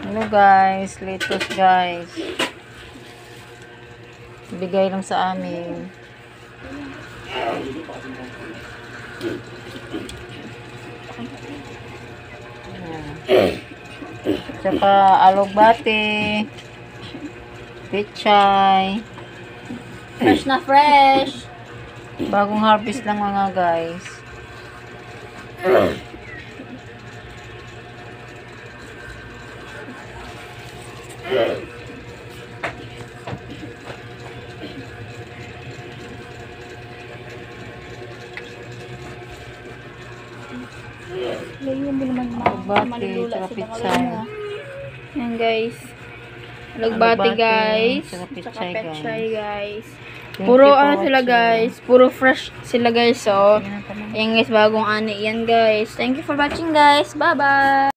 Hello guys, lettuce guys. Bigay lang sa amin. Tsaka alugbati, pichay. Fresh na fresh. Bagong harvest lang mga guys. Ngayon din naman Alugbati, tsaka pichay. Yan guys. Alugbati guys. Tsaka Tsaka pichay guys. pechay guys. Thank Puro you for ano sila watching. guys. Puro fresh sila guys. So, Yan ang tanong. ayan guys, bagong ani yan guys. Thank you for watching guys. Bye bye.